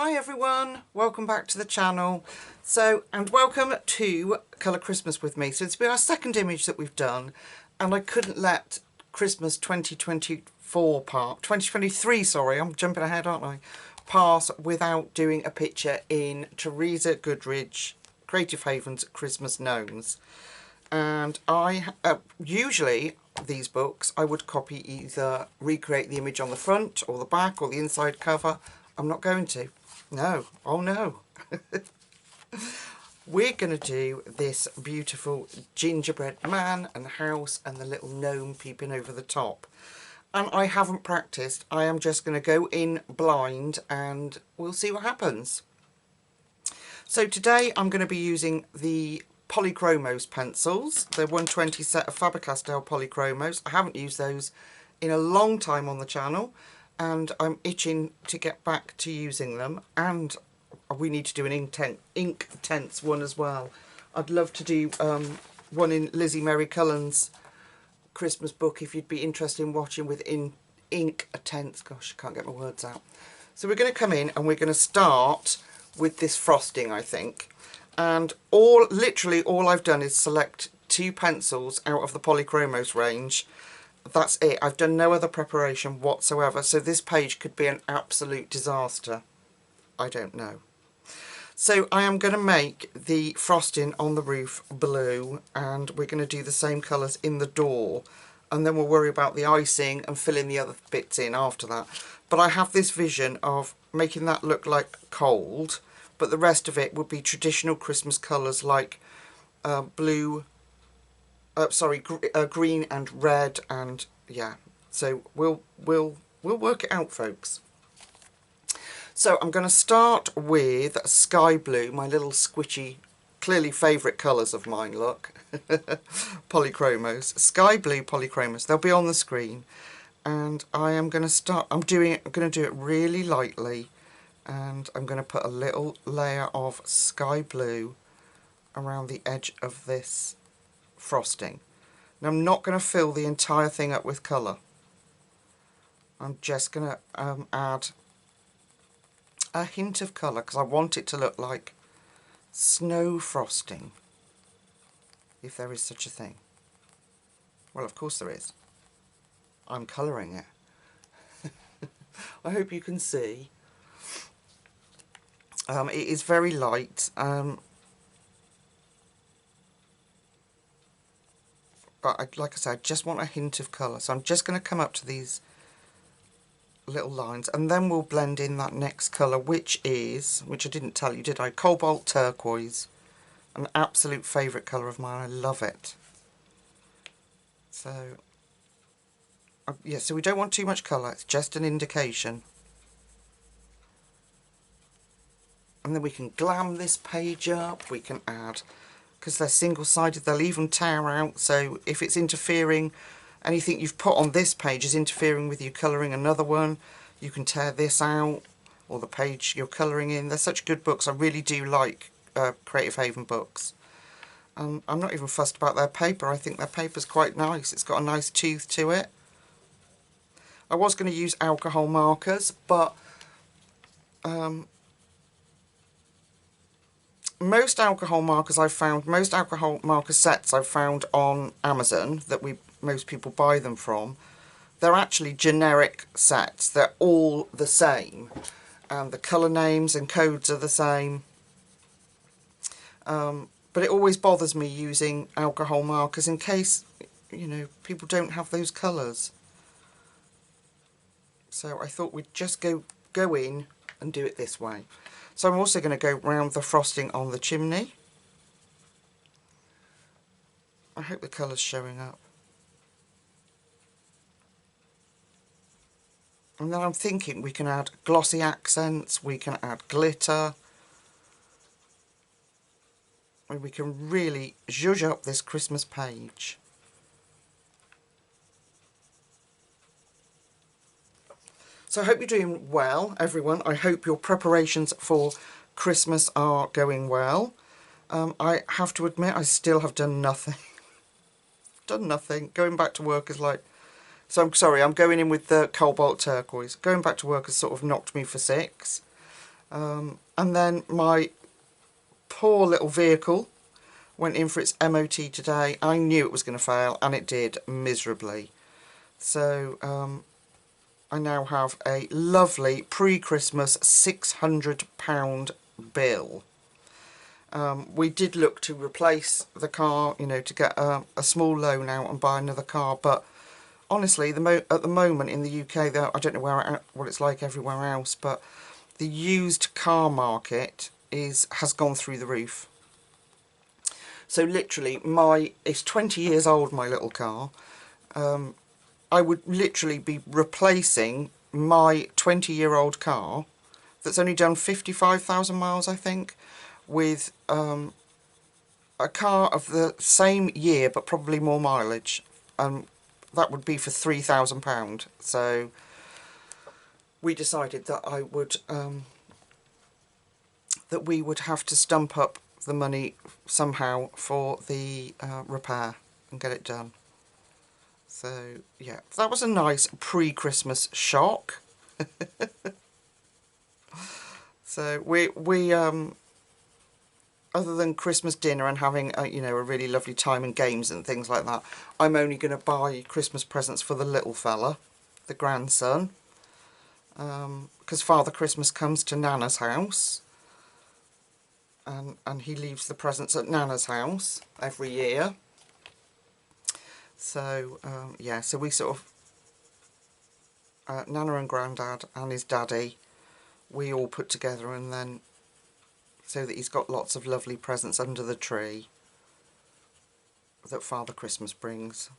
Hi everyone, welcome back to the channel. And welcome to Colour Christmas with me. So it's been our second image that we've done, and I couldn't let Christmas 2023, sorry, I'm jumping ahead, aren't I, pass without doing a picture in Teresa Goodridge Creative Haven's Christmas Gnomes. And I usually these books I would copy, either recreate the image on the front or the back or the inside cover. I'm not going to. No. Oh no. We're going to do this beautiful gingerbread man and house and the little gnome peeping over the top. And I haven't practiced. I am just going to go in blind and we'll see what happens. So today I'm going to be using the Polychromos pencils. They're 120 set of Faber-Castell Polychromos. I haven't used those in a long time on the channel, and I'm itching to get back to using them. And we need to do an ink tense one as well. I'd love to do one in Lizzie Mary Cullen's Christmas book, if you'd be interested in watching with ink tense. Gosh, I can't get my words out. So we're going to come in and we're going to start with this frosting, I think. And literally all I've done is select two pencils out of the Polychromos range. That's it. I've done no other preparation whatsoever. So this page could be an absolute disaster. I don't know. So I am going to make the frosting on the roof blue, and we're going to do the same colours in the door, and then we'll worry about the icing and filling the other bits in after that. But I have this vision of making that look like cold, but the rest of it would be traditional Christmas colours like green and red, and yeah. So we'll work it out, folks. So I'm going to start with sky blue, my little squishy, clearly favourite colours of mine. Look, Polychromos, sky blue Polychromos. They'll be on the screen, and I am going to start. I'm going to do it really lightly. And I'm going to put a little layer of sky blue around the edge of this frosting. Now I'm not going to fill the entire thing up with colour. I'm just going to add a hint of colour because I want it to look like snow frosting, if there is such a thing. Well, of course there is. I'm colouring it. I hope you can see. It is very light, but like I said, I just want a hint of colour. So I'm just going to come up to these little lines, and then we'll blend in that next colour, which I didn't tell you, did I? Cobalt turquoise, an absolute favourite colour of mine. I love it. So, yeah, so we don't want too much colour. It's just an indication. And then we can glam this page up. We can add, because they're single-sided, they'll even tear out. So if it's interfering, anything you've put on this page is interfering with you colouring another one, you can tear this out, or the page you're colouring in. They're such good books. I really do like Creative Haven books. I'm not even fussed about their paper. I think their paper's quite nice. It's got a nice tooth to it. I was going to use alcohol markers, but most alcohol marker sets I've found on Amazon that most people buy them from, they're actually generic sets. They're all the same, and the colour names and codes are the same. But it always bothers me using alcohol markers in case, you know, people don't have those colours. So I thought we'd just go in and do it this way. So I'm also going to go round the frosting on the chimney. I hope the colour's showing up. And then I'm thinking we can add glossy accents, we can add glitter. And we can really zhuzh up this Christmas page. So I hope you're doing well, everyone. I hope your preparations for Christmas are going well. I have to admit, I still have done nothing. Done nothing. Going back to work is like... So I'm sorry, I'm going in with the cobalt turquoise. Going back to work has sort of knocked me for 6. And then my poor little vehicle went in for its MOT today. I knew it was going to fail, and it did miserably. So I now have a lovely pre-Christmas £600 bill. We did look to replace the car, you know, to get a small loan out and buy another car, but honestly, at the moment in the UK, though, I don't know what it's like everywhere else, but the used car market has gone through the roof. So literally, it's 20 years old, my little car. I would literally be replacing my 20-year-old car that's only done 55,000 miles, I think, with a car of the same year but probably more mileage. That would be for £3,000. So we decided that that we would have to stump up the money somehow for the repair and get it done. So yeah, that was a nice pre-Christmas shock. So we other than Christmas dinner and having you know, a really lovely time and games and things like that, I'm only going to buy Christmas presents for the little fella, the grandson, because Father Christmas comes to Nana's house, and he leaves the presents at Nana's house every year. So yeah, so we sort of Nana and Grandad and his daddy, we all put together, and then so that he's got lots of lovely presents under the tree that Father Christmas brings.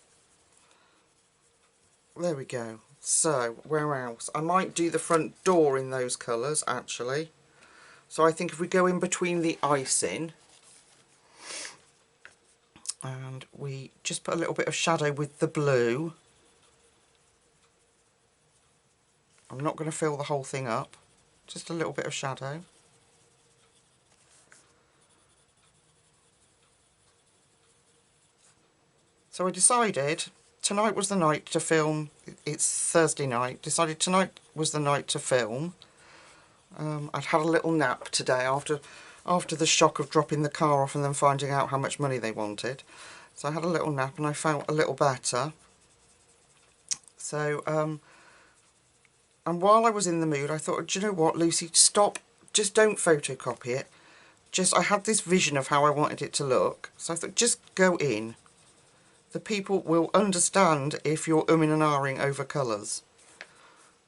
There we go. So where else? I might do the front door in those colours actually. So I think if we go in between the icing and we just put a little bit of shadow with the blue. I'm not going to fill the whole thing up, just a little bit of shadow. So I decided tonight was the night to film. It's Thursday night. Decided tonight was the night to film. I'd had a little nap today after the shock of dropping the car off and then finding out how much money they wanted. So I had a little nap and I felt a little better. So, and while I was in the mood, I thought, do you know what, Lucy, stop, just don't photocopy it. I had this vision of how I wanted it to look. So I thought, just go in. The people will understand if you're umming and ahhing over colours.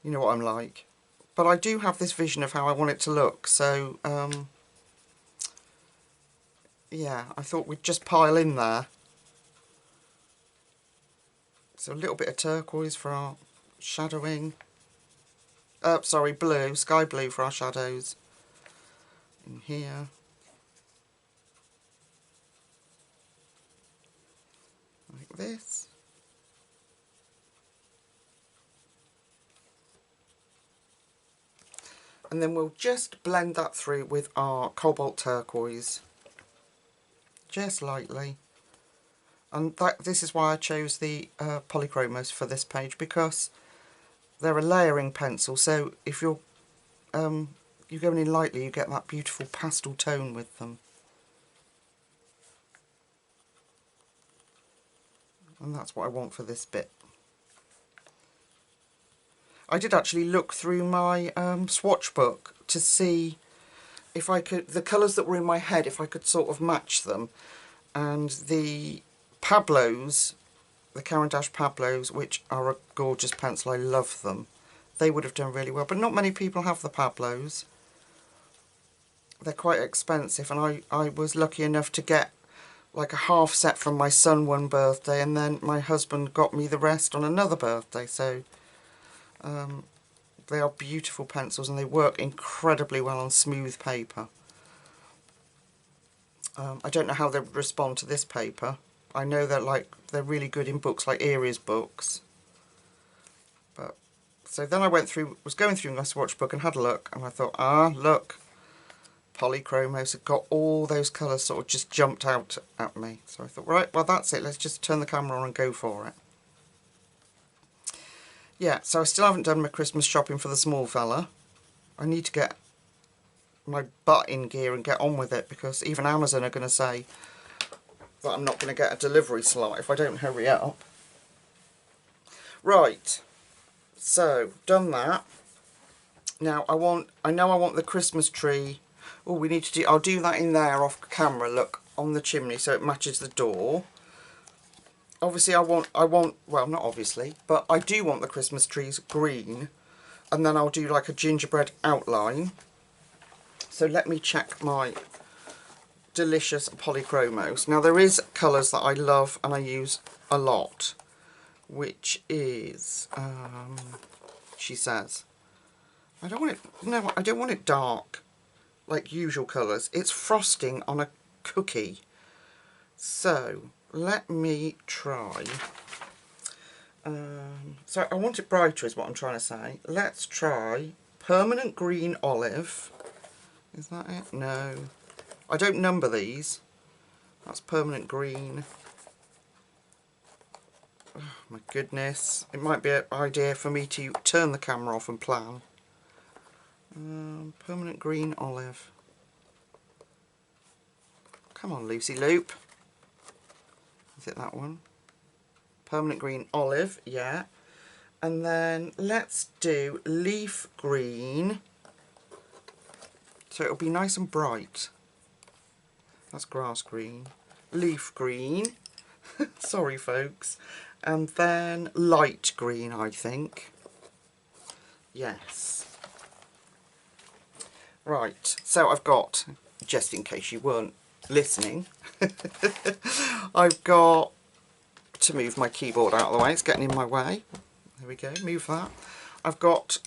You know what I'm like. But I do have this vision of how I want it to look, so yeah, I thought we'd just pile in there. So a little bit of turquoise for our shadowing. Sorry, blue, sky blue for our shadows. In here. Like this. And then we'll just blend that through with our cobalt turquoise, just lightly. And this is why I chose the Polychromos for this page, because they're a layering pencil. So if you're going in lightly, you get that beautiful pastel tone with them. And that's what I want for this bit. I did actually look through my swatch book to see if I could, the colours that were in my head, if I could sort of match them. And the Pablos, the Caran d'Ache Pablos, which are a gorgeous pencil, I love them. They would have done really well, but not many people have the Pablos. They're quite expensive, and I was lucky enough to get like a half set from my son one birthday, and then my husband got me the rest on another birthday. So they are beautiful pencils, and they work incredibly well on smooth paper. I don't know how they would respond to this paper. I know they're really good in books like Erie's books. But so then I was going through my swatch book and had a look, and I thought, look, Polychromos have got all those colours sort of just jumped out at me. So I thought, right, well that's it, let's just turn the camera on and go for it. Yeah, so I still haven't done my Christmas shopping for the small fella. I need to get my butt in gear and get on with it, because even Amazon are going to say that I'm not going to get a delivery slot if I don't hurry up. Right, so done that. Now I know I want the Christmas tree. Oh, we need to do, I'll do that in there off camera, look, on the chimney, so it matches the door. Obviously I want, well, not obviously, but I do want the Christmas trees green, and then I'll do like a gingerbread outline. So let me check my delicious Polychromos. Now there is colours that I love and I use a lot, which is, she says, I don't want it, no, I don't want it dark, like usual colours. It's frosting on a cookie. So let me try. So I want it brighter is what I'm trying to say. Let's try permanent green olive. Is that it? No. I don't number these. That's permanent green. Oh my goodness. It might be an idea for me to turn the camera off and plan. Permanent green olive. Come on, Lucy Loop. Is it that one? Permanent green olive, yeah. And then let's do leaf green. So it'll be nice and bright. That's grass green. Leaf green. Sorry, folks. And then light green, I think. Yes. Right, so I've got, just in case you weren't listening, I've got to move my keyboard out of the way, it's getting in my way. There we go, move that. I've got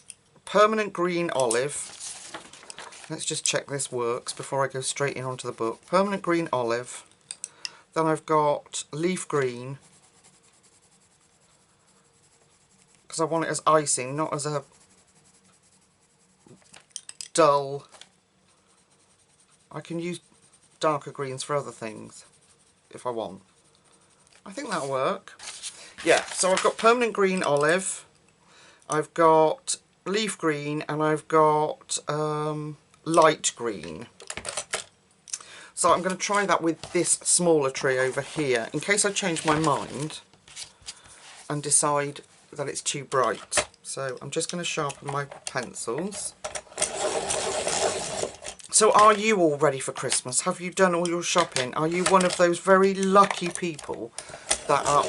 permanent green olive. Let's just check this works before I go straight in onto the book. Permanent green olive. Then I've got leaf green, because I want it as icing, not as a dull. I can use darker greens for other things if I want. I think that'll work. Yeah, so I've got permanent green olive, I've got leaf green, and I've got light green. So I'm going to try that with this smaller tree over here, in case I change my mind and decide that it's too bright. So I'm just going to sharpen my pencils. So are you all ready for Christmas? Have you done all your shopping? Are you one of those very lucky people that are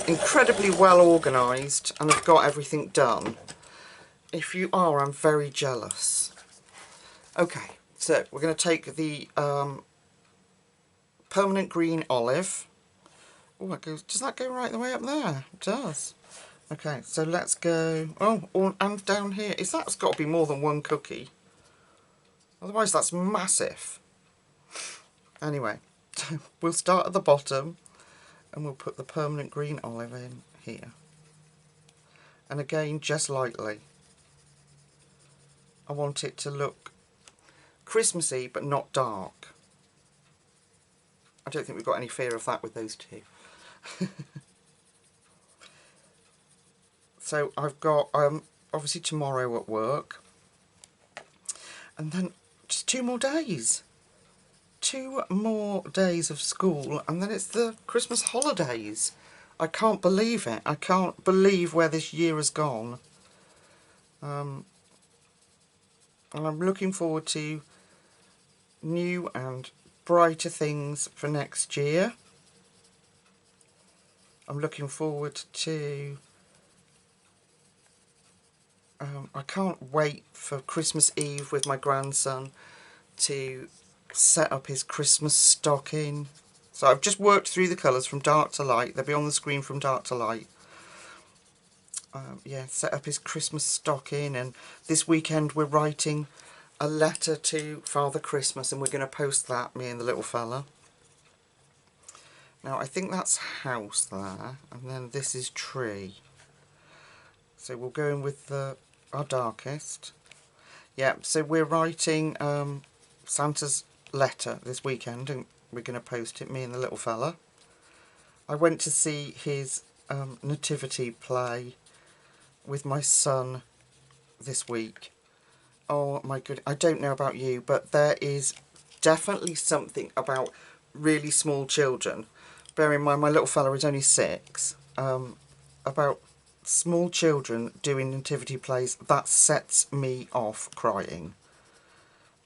incredibly well organised and have got everything done? If you are, I'm very jealous. Okay, so we're going to take the permanent green olive. Oh, it goes, does that go right the way up there? It does. Okay, so let's go. Oh, and down here. That's got to be more than one cookie. Otherwise that's massive. Anyway, we'll start at the bottom and we'll put the permanent green olive in here. And again, just lightly. I want it to look Christmassy but not dark. I don't think we've got any fear of that with those two. So I've got obviously tomorrow at work, and then just 2 more days. 2 more days of school, and then it's the Christmas holidays. I can't believe it. I can't believe where this year has gone. And I'm looking forward to new and brighter things for next year. I'm looking forward to... I can't wait for Christmas Eve with my grandson to set up his Christmas stocking. So I've just worked through the colours from dark to light. They'll be on the screen from dark to light. Yeah, set up his Christmas stocking, and this weekend we're writing a letter to Father Christmas, and we're going to post that, me and the little fella. Now I think that's house there, and then this is tree. So we'll go in with our darkest. Yeah, so we're writing Santa's letter this weekend, and we're going to post it, me and the little fella. I went to see his nativity play with my son this week, Oh my goodness, I don't know about you, but there is definitely something about really small children. Bear in mind, my little fella is only 6. About small children doing nativity plays, that sets me off crying.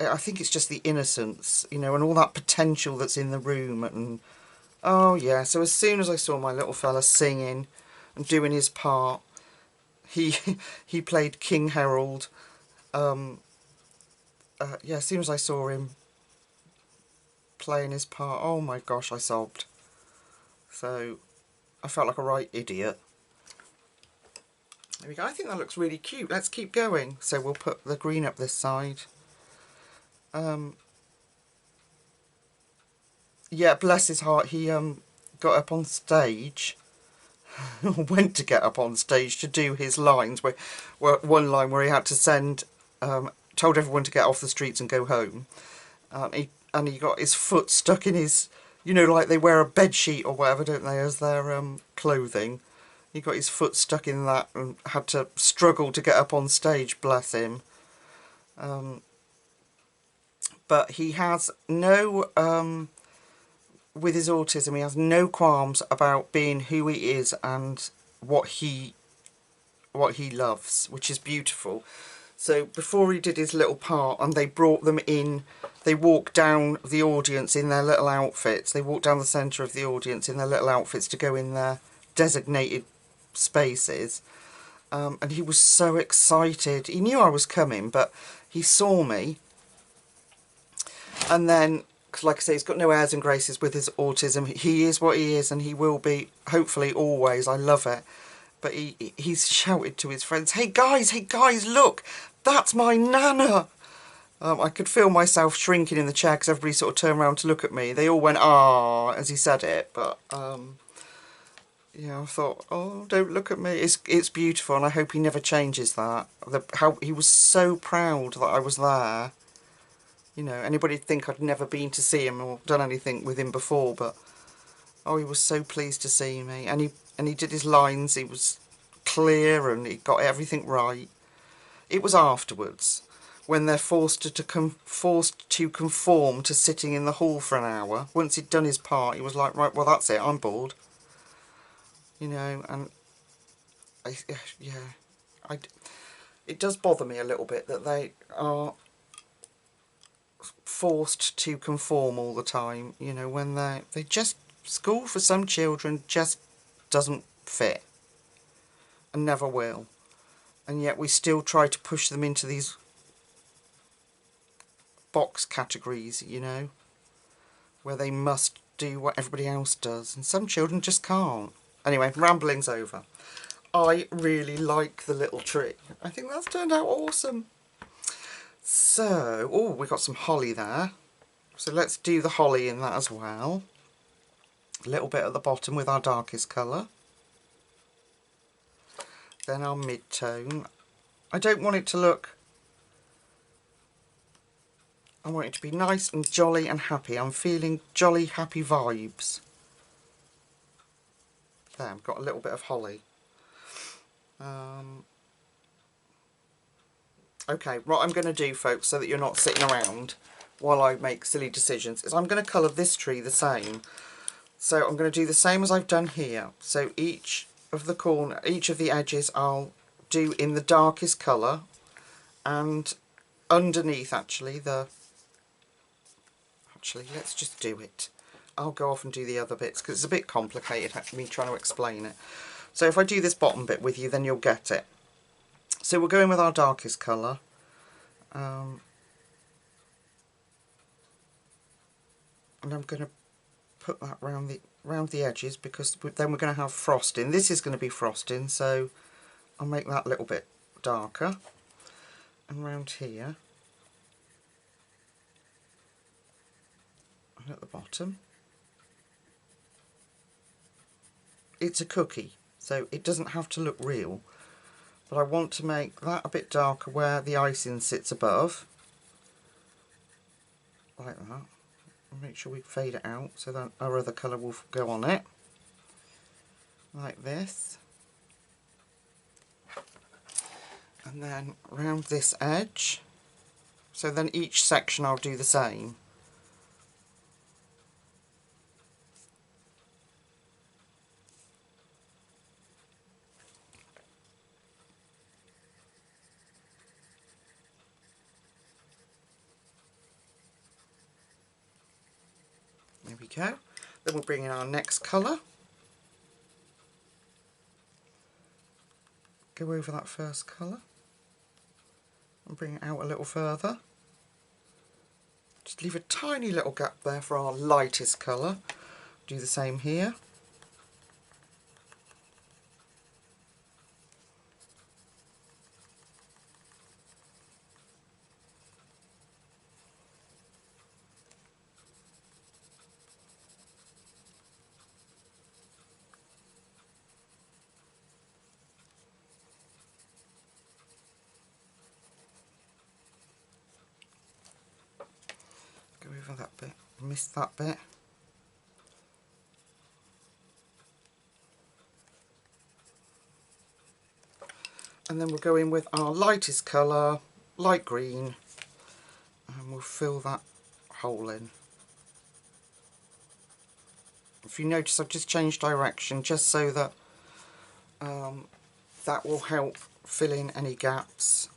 I think it's just the innocence, you know, and all that potential that's in the room. And oh yeah, so as soon as I saw my little fella singing and doing his part, he he played King Harold. Yeah, as soon as I saw him playing his part, oh my gosh, I sobbed. So I felt like a right idiot. There we go. I think that looks really cute. Let's keep going. So we'll put the green up this side. Yeah, bless his heart. He got up on stage, went to get up on stage to do his lines. Where one line where he had to send, told everyone to get off the streets and go home. He got his foot stuck in his, you know, like they wear a bed sheet or whatever, don't they, as their clothing. He got his foot stuck in that and had to struggle to get up on stage, bless him. But he has no, with his autism, he has no qualms about being who he is and what he loves, which is beautiful. So before he did his little part, and they brought them in, they walked down the audience in their little outfits. They walked down the centre of the audience in their little outfits to go in their designated spaces. And he was so excited. He knew I was coming, but he saw me. And then, cause like I say, he's got no airs and graces with his autism. He is what he is, and he will be, hopefully, always. I love it. But he's shouted to his friends, hey guys, look, that's my Nana. I could feel myself shrinking in the chair because everybody sort of turned around to look at me. They all went, ah, as he said it. But, yeah, I thought, oh, don't look at me. It's beautiful, and I hope he never changes that. How he was so proud that I was there. You know, anybody'd think I'd never been to see him or done anything with him before, but oh, he was so pleased to see me. And he did his lines. He was clear and he got everything right. It was afterwards, when they're forced to conform to sitting in the hall for an hour. Once he'd done his part, he was like, right, well, that's it, I'm bored. You know, and it does bother me a little bit that they are forced to conform all the time. You know, when they just, school for some children just doesn't fit and never will. And yet we still try to push them into these box categories, you know, where they must do what everybody else does, and some children just can't. Anyway, rambling's over. I really like the little tree. I think that's turned out awesome. So, oh, we got some holly there. So let's do the holly in that as well. A little bit at the bottom with our darkest colour. Then our mid-tone. I don't want it to look... I want it to be nice and jolly and happy. I'm feeling jolly, happy vibes. There, I've got a little bit of holly. Okay, what I'm going to do, folks, so that you're not sitting around while I make silly decisions, is I'm going to colour this tree the same. So I'm going to do the same as I've done here. So each of the edges I'll do in the darkest colour, and underneath actually let's just do it. I'll go off and do the other bits because it's a bit complicated me trying to explain it. So if I do this bottom bit with you, then you'll get it. So we're going with our darkest colour. And I'm going to put that round the edges, because then we're going to have frosting. This is going to be frosting, so I'll make that a little bit darker. And round here. And at the bottom. It's a cookie, so it doesn't have to look real. But I want to make that a bit darker where the icing sits above. Like that. And make sure we fade it out so that our other colour will go on it. Like this. And then round this edge. So then each section I'll do the same. There we go. Then we'll bring in our next colour. Go over that first colour and bring it out a little further. Just leave a tiny little gap there for our lightest colour. Do the same here. Go over that bit, missed that bit. And then we'll go in with our lightest colour, light green, and we'll fill that hole in. If you notice, I've just changed direction just so that that will help fill in any gaps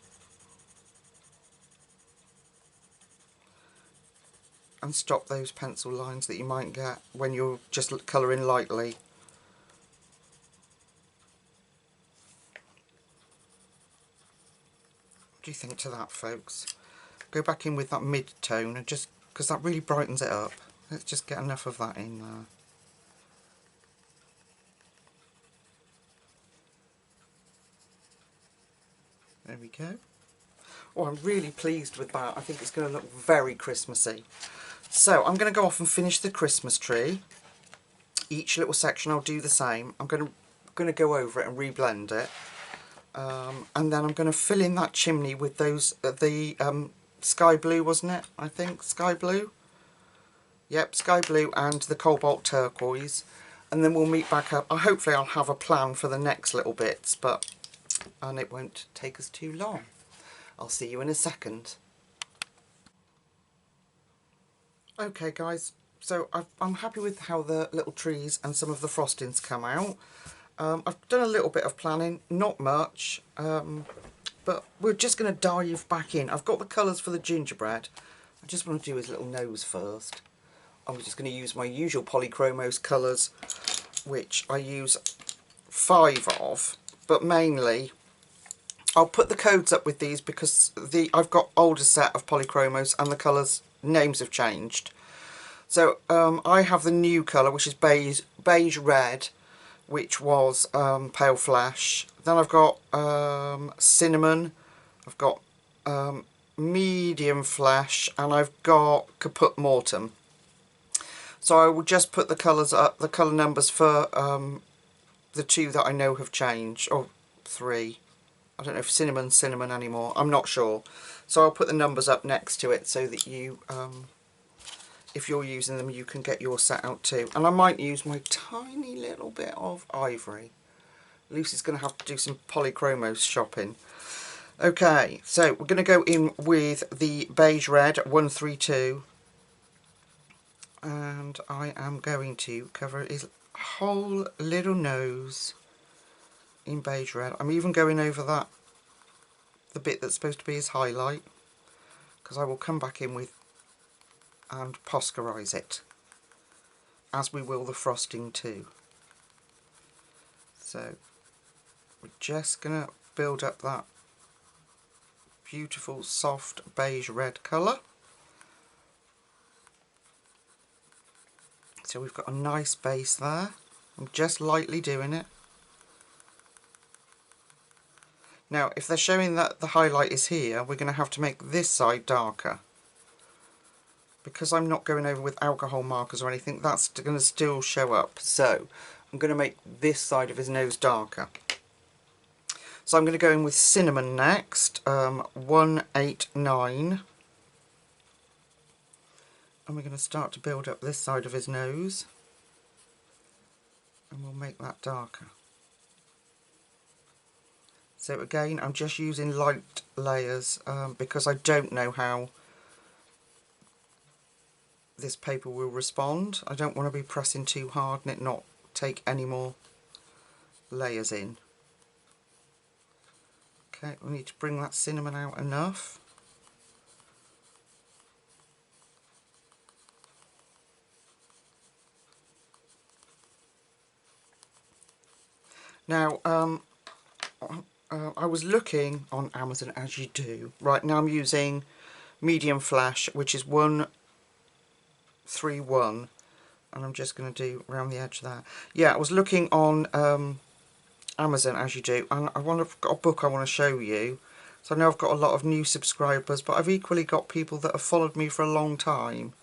and stop those pencil lines that you might get when you're just colouring lightly. What do you think to that, folks? Go back in with that mid-tone, and just because that really brightens it up. Let's just get enough of that in there. There we go. Oh, I'm really pleased with that. I think it's going to look very Christmassy. So I'm going to go off and finish the Christmas tree. Each little section I'll do the same. I'm going to go over it and reblend it. And then I'm going to fill in that chimney with those, the sky blue, wasn't it? I think, sky blue. Yep, sky blue and the cobalt turquoise. And then we'll meet back up. Hopefully I'll have a plan for the next little bits, and it won't take us too long. I'll see you in a second. Okay guys, so I'm happy with how the little trees and some of the frostings come out. I've done a little bit of planning, not much, but we're just going to dive back in. I've got the colours for the gingerbread. I just want to do his little nose first. I'm just going to use my usual Polychromos colours, which I use 5 of, but mainly I'll put the codes up with these because I've got older set of Polychromos and the colours names have changed. So I have the new colour, which is beige red, which was pale flesh. Then I've got cinnamon, I've got medium flesh, and I've got caput mortem. So I will just put the colours up, the colour numbers for the 2 that I know have changed, or 3. I don't know if cinnamon anymore, I'm not sure. So I'll put the numbers up next to it so that you, if you're using them, you can get your set out too. And I might use my tiny little bit of ivory. Lucy's going to have to do some Polychromos shopping. Okay, so we're going to go in with the beige red 132. And I am going to cover his whole little nose in beige red. I'm even going over the bit that's supposed to be his highlight, because I will come back in with and Poscarize it, as we will the frosting too. So we're just going to build up that beautiful soft beige red colour. So we've got a nice base there. I'm just lightly doing it. Now, if they're showing that the highlight is here, we're going to have to make this side darker. Because I'm not going over with alcohol markers or anything, that's going to still show up. So, I'm going to make this side of his nose darker. So I'm going to go in with cinnamon next, 189. And we're going to start to build up this side of his nose. And we'll make that darker. So again, I'm just using light layers because I don't know how this paper will respond. I don't want to be pressing too hard and it not take any more layers in. Okay, we need to bring that cinnamon out enough. Now, I was looking on Amazon, as you do. Right now I'm using medium flash, which is 131, and I'm just going to do around the edge there. Yeah, I was looking on Amazon, as you do, and I've got a book I want to show you. So I know I've got a lot of new subscribers, but I've equally got people that have followed me for a long time.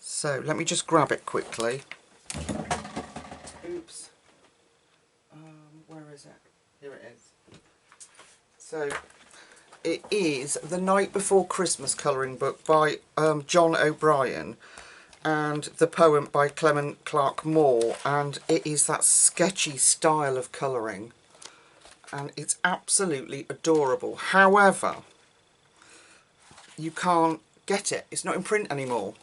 So let me just grab it quickly. Oops. Where is it? Here it is. So it is The Night Before Christmas colouring book by John O'Brien, and the poem by Clement Clark Moore, and it is that sketchy style of colouring, and it's absolutely adorable. However, you can't get it. It's not in print anymore.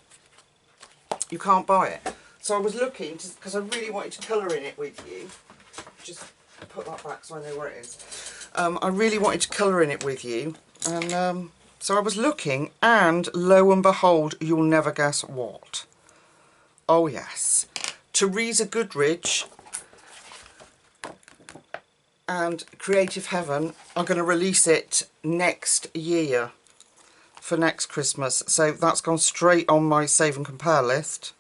You can't buy it. So I was looking, because I really wanted to colour in it with you. Just put that back so I know where it is. I really wanted to colour in it with you, and so I was looking, and lo and behold, you'll never guess what. Oh yes, Teresa Goodridge and Creative Heaven are going to release it next year for next Christmas. So that's gone straight on my save and compare list.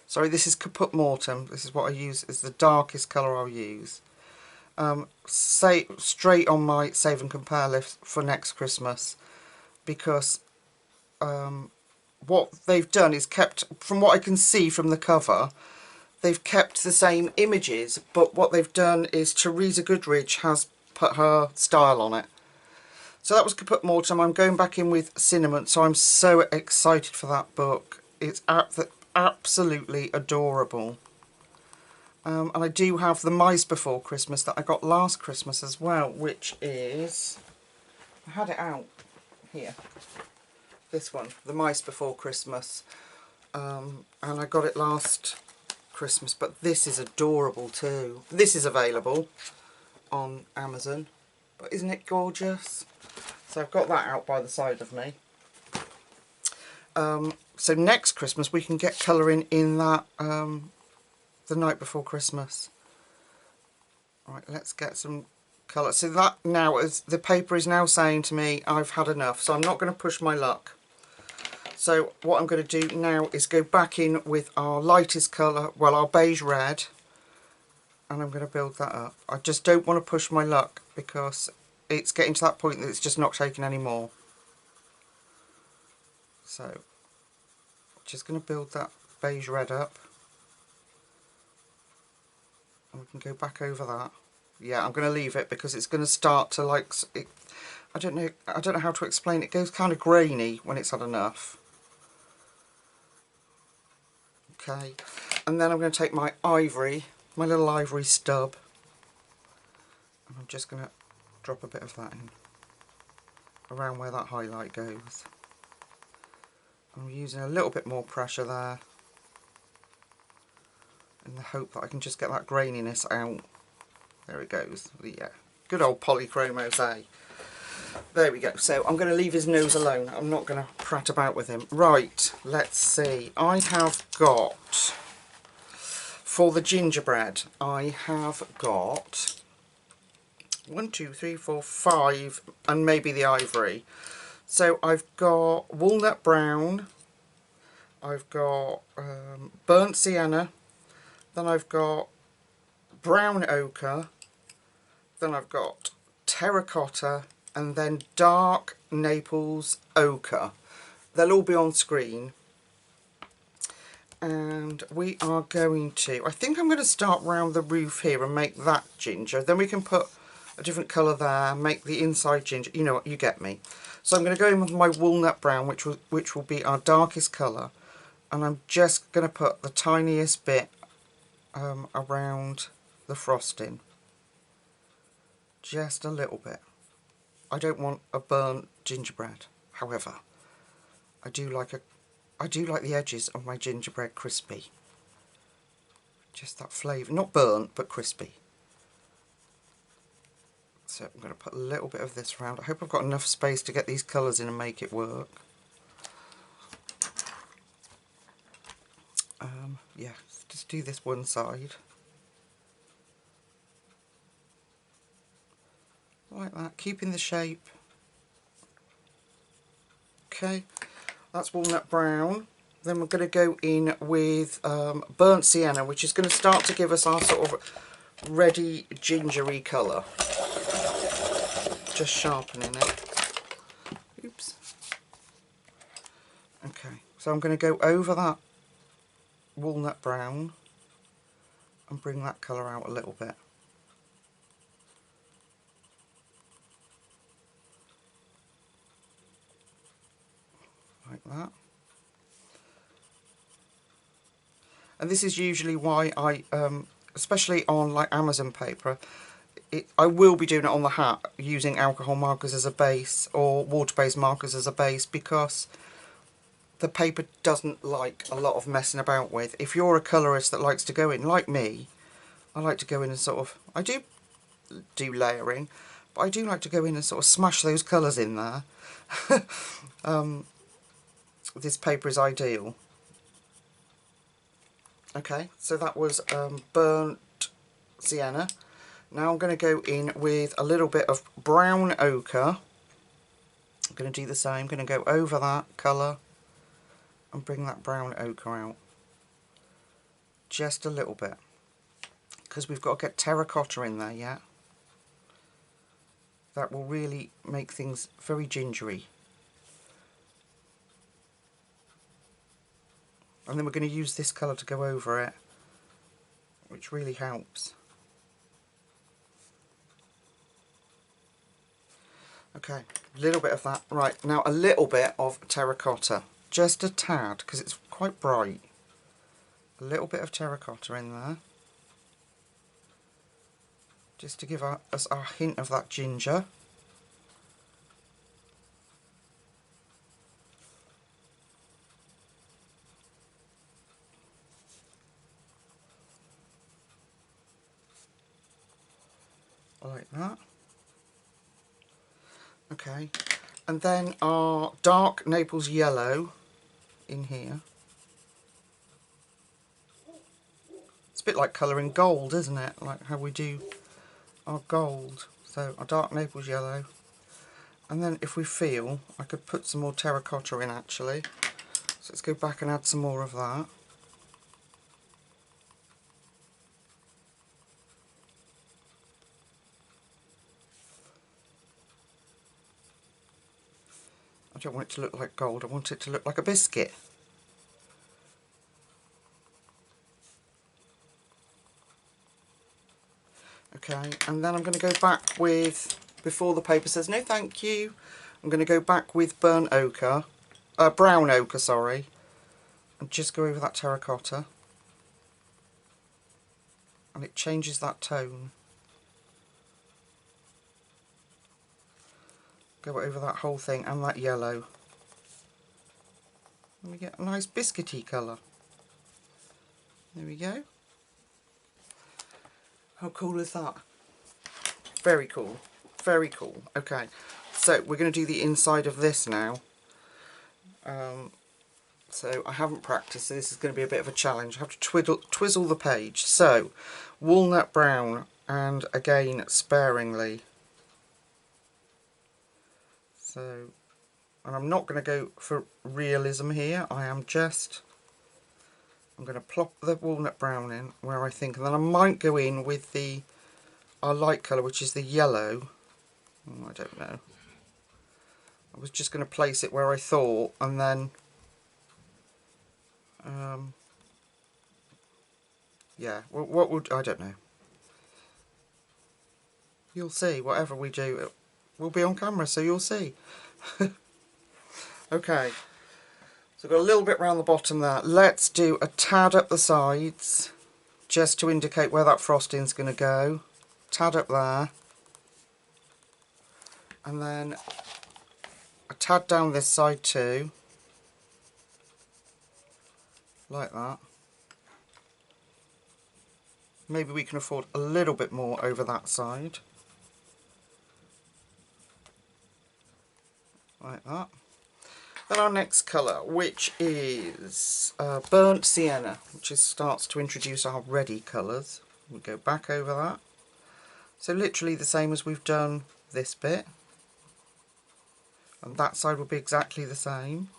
Sorry, this is Caput Mortem. This is what I use. It's the darkest colour I'll use. Straight on my save and compare list for next Christmas, because what they've done is kept, from what I can see from the cover, they've kept the same images, but what they've done is Teresa Goodridge has put her style on it. So that was Caput Mortem. I'm going back in with Cinnamon, so I'm so excited for that book. It's absolutely adorable. And I do have The Mice Before Christmas that I got last Christmas as well, which is, I had it out here. This one, The Mice Before Christmas, and I got it last Christmas, but this is adorable too. This is available on Amazon, but isn't it gorgeous? So I've got that out by the side of me. So next Christmas we can get colouring in that The Night Before Christmas. Right, let's get some colour. So that now is, the paper is now saying to me I've had enough, so I'm not going to push my luck. So what I'm going to do now is go back in with our lightest colour, well, our beige red, and I'm going to build that up. I just don't want to push my luck because it's getting to that point that it's just not taking any more. So just going to build that beige red up, and we can go back over that. Yeah, I'm going to leave it because it's going to start to, like, I don't know how to explain it. It goes kind of grainy when it's had enough. Okay, and then I'm going to take my ivory, my little ivory stub, and I'm just going to drop a bit of that in around where that highlight goes. I'm using a little bit more pressure there in the hope that I can just get that graininess out. There it goes. Yeah, good old Polychromos, eh? There we go. So I'm going to leave his nose alone. I'm not going to prat about with him. Right, let's see. I have got, for the gingerbread, I have got 1, 2, 3, 4, 5, and maybe the ivory. So I've got walnut brown, I've got burnt sienna, then I've got brown ochre, then I've got terracotta, and then dark Naples ochre. They'll all be on screen. And we are going to, I think I'm going to start round the roof here and make that ginger. Then we can put a different colour there, make the inside ginger. You know what, you get me. So I'm going to go in with my walnut brown, which will be our darkest colour. And I'm just going to put the tiniest bit around the frosting. Just a little bit. I don't want a burnt gingerbread. However, I do like the edges of my gingerbread crispy. Just that flavour, not burnt but crispy. So I'm going to put a little bit of this around. I hope I've got enough space to get these colours in and make it work. Yeah, just do this one side. Like that, keeping the shape. Okay, that's walnut brown. Then we're going to go in with burnt sienna, which is going to start to give us our sort of ready gingery colour. Just sharpening it. Oops. Okay, so I'm going to go over that walnut brown and bring that colour out a little bit. Like that. And this is usually why I, especially on like Amazon paper, I will be doing it on the hat using alcohol markers as a base or water-based markers as a base, because the paper doesn't like a lot of messing about with. If you're a colourist that likes to go in, like me, I like to go in and sort of, I do layering, but I do like to go in and sort of smash those colours in there. This paper is ideal. Okay, so that was burnt sienna. Now I'm going to go in with a little bit of brown ochre. I'm going to do the same. I'm going to go over that colour and bring that brown ochre out. Just a little bit. Because we've got to get terracotta in there yet. That will really make things very gingery. And then we're going to use this colour to go over it, which really helps. Okay, a little bit of that. Right, now a little bit of terracotta. Just a tad, because it's quite bright. A little bit of terracotta in there. Just to give us a hint of that ginger. Like that. Okay, and then our dark Naples yellow in here. It's a bit like colouring gold, isn't it? Like how we do our gold. So our dark Naples yellow. And then if we feel, I could put some more terracotta in actually. So let's go back and add some more of that. I don't want it to look like gold, I want it to look like a biscuit. Okay, and then I'm going to go back with, before the paper says no thank you, I'm going to go back with burnt ochre, brown ochre, sorry, and just go over that terracotta. And it changes that tone. Go over that whole thing and that yellow. And we get a nice biscuity colour. There we go. How cool is that? Very cool. Very cool. Okay, so we're going to do the inside of this now. So I haven't practiced, so this is going to be a bit of a challenge. I have to twizzle the page. So, walnut brown, and again sparingly. So, and I'm not going to go for realism here. I'm going to plop the walnut brown in where I think, and then I might go in with our light colour, which is the yellow. I don't know. I was just going to place it where I thought, and then yeah, what would, I don't know. You'll see, whatever we do, it will be on camera, so you'll see. Okay, so I've got a little bit around the bottom there. Let's do a tad up the sides, just to indicate where that frosting's going to go. Tad up there. And then a tad down this side too, like that. Maybe we can afford a little bit more over that side, like that. Then our next colour, which is burnt sienna, which starts to introduce our ready colours. We go back over that. So literally the same as we've done this bit. And that side will be exactly the same.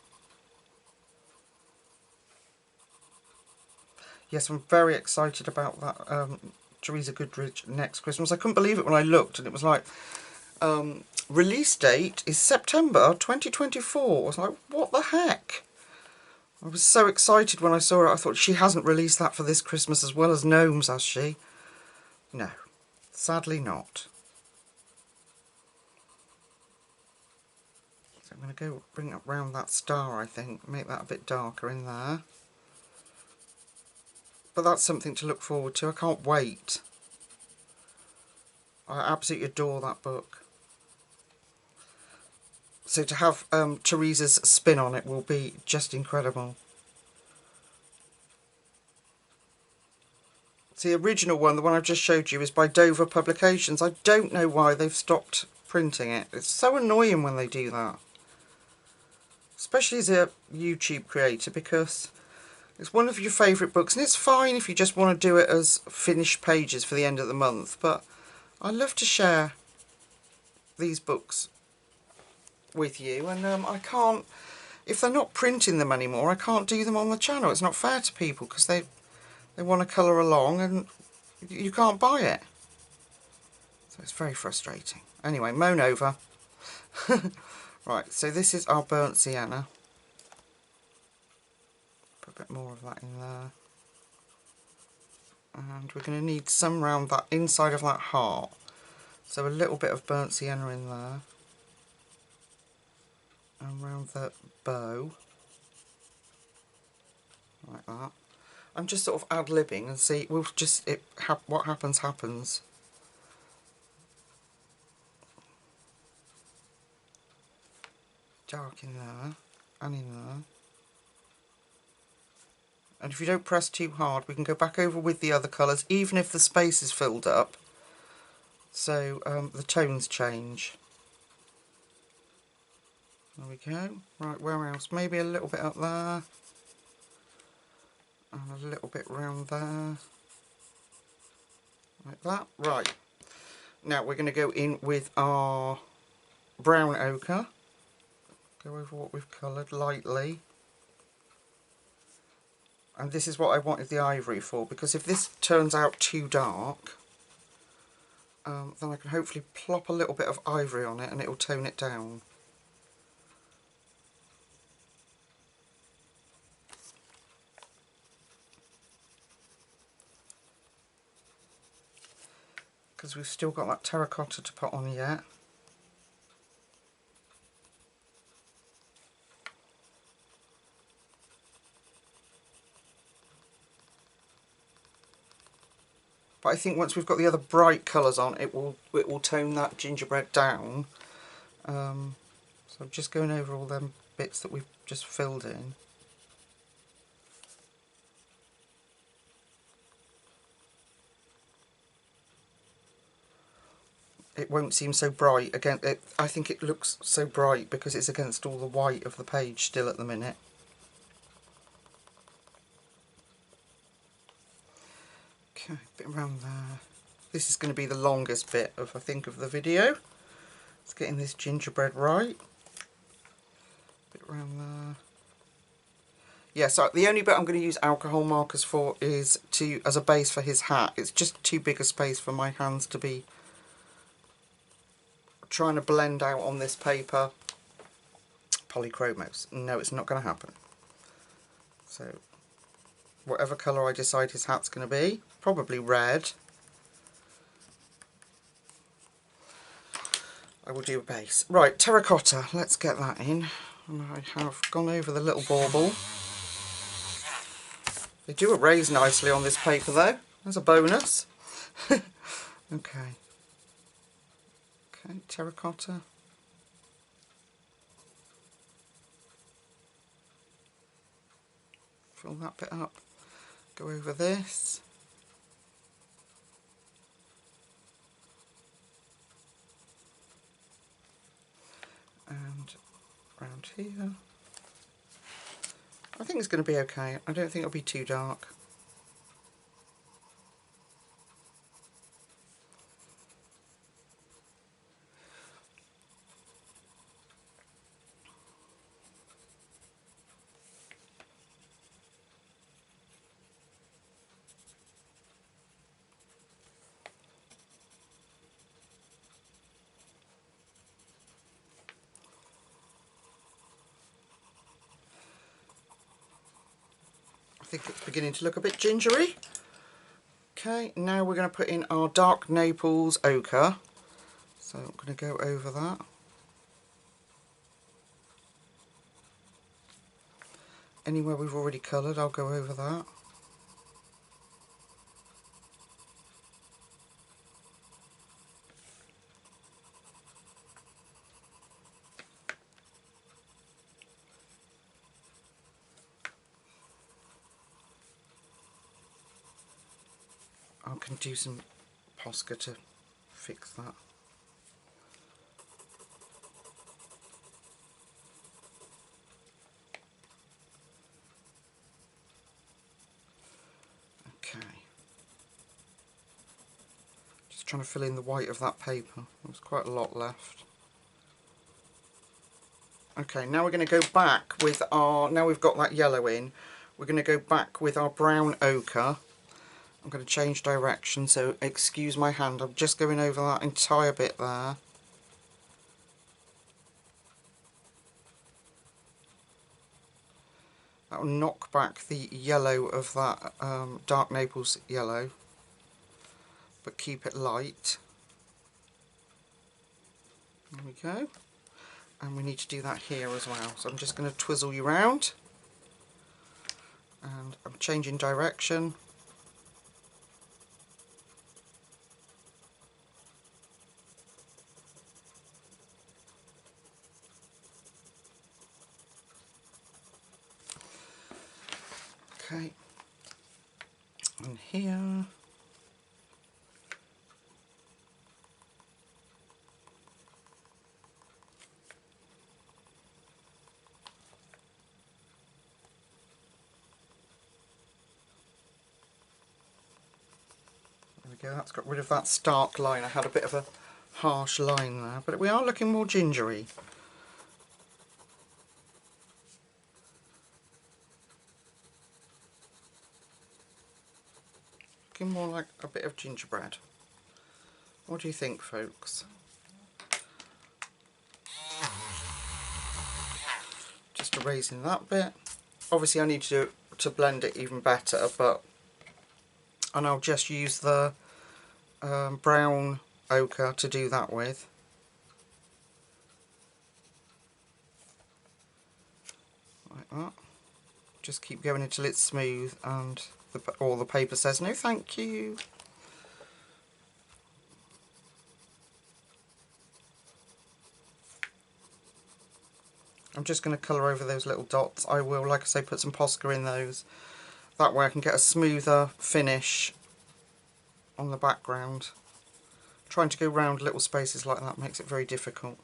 Yes, I'm very excited about that Teresa Goodridge Next Christmas. I couldn't believe it when I looked and it was like, release date is September 2024. I was like, what the heck? I was so excited when I saw it. I thought, she hasn't released that for this Christmas as well as Gnomes, has she? No, sadly not. So I'm going to go bring it round that star, I think, make that a bit darker in there. But that's something to look forward to. I can't wait. I absolutely adore that book. So to have Teresa's spin on it will be just incredible. The original one, the one I've just showed you, is by Dover Publications. I don't know why they've stopped printing it. It's so annoying when they do that. Especially as a YouTube creator, because it's one of your favourite books, and it's fine if you just want to do it as finished pages for the end of the month, but I love to share these books with you, and I can't, if they're not printing them anymore, I can't do them on the channel. It's not fair to people, because they want to colour along and you can't buy it. So it's very frustrating. Anyway, moan over. Right, so this is our burnt sienna. Put a bit more of that in there. And we're going to need some round that inside of that heart. So a little bit of burnt sienna in there. And round the bow. Like that. I'm just sort of ad-libbing and see, we'll just, what happens happens. Dark in there, and in there. And if you don't press too hard, we can go back over with the other colours, even if the space is filled up. So the tones change. There we go. Right, where else? Maybe a little bit up there. And a little bit round there. Like that. Right. Now we're going to go in with our brown ochre. Go over what we've coloured lightly. And this is what I wanted the ivory for, because if this turns out too dark, then I can hopefully plop a little bit of ivory on it and it will tone it down. Because we've still got that terracotta to put on yet. But I think once we've got the other bright colours on, it will tone that gingerbread down. So I'm just going over all them bits that we've just filled in. It won't seem so bright again. I think it looks so bright because it's against all the white of the page still at the minute. Okay, a bit around there. This is going to be the longest bit of, I think, of the video. It's getting this gingerbread right. A bit around there. Yeah, so the only bit I'm going to use alcohol markers for is as a base for his hat. It's just too big a space for my hands to be trying to blend out on this paper. Polychromos. No, it's not going to happen. So whatever colour I decide his hat's going to be, probably red, I will do a base. Right, terracotta, let's get that in. And I have gone over the little bauble. They do erase nicely on this paper though, there's a bonus. Okay. Okay, terracotta. fill that bit up. Go over this. And around here. I think it's going to be okay. I don't think it'll be too dark. I think it's beginning to look a bit gingery. Okay, now we're going to put in our dark Naples ochre. So I'm going to go over that. Anywhere we've already coloured, I'll go over that. I can do some Posca to fix that. Okay. Just trying to fill in the white of that paper. There's quite a lot left. Okay, now we're going to go back with our, now we've got that yellow in, we're going to go back with our brown ochre. I'm going to change direction, so excuse my hand, I'm just going over that entire bit there. That will knock back the yellow of that dark Naples yellow, but keep it light. There we go. And we need to do that here as well, so I'm just going to twizzle you round. And I'm changing direction. Okay, and here, there we go, that's got rid of that stark line. I had a bit of a harsh line there, but we are looking more gingery. Looking more like a bit of gingerbread. What do you think, folks? Just erasing that bit. Obviously I need to blend it even better, and I'll just use the brown ochre to do that with. Like that. Just keep going until it's smooth and all the paper says no thank you. I'm just going to colour over those little dots. I will, like I say, put some Posca in those. That way I can get a smoother finish on the background. Trying to go round little spaces like that makes it very difficult.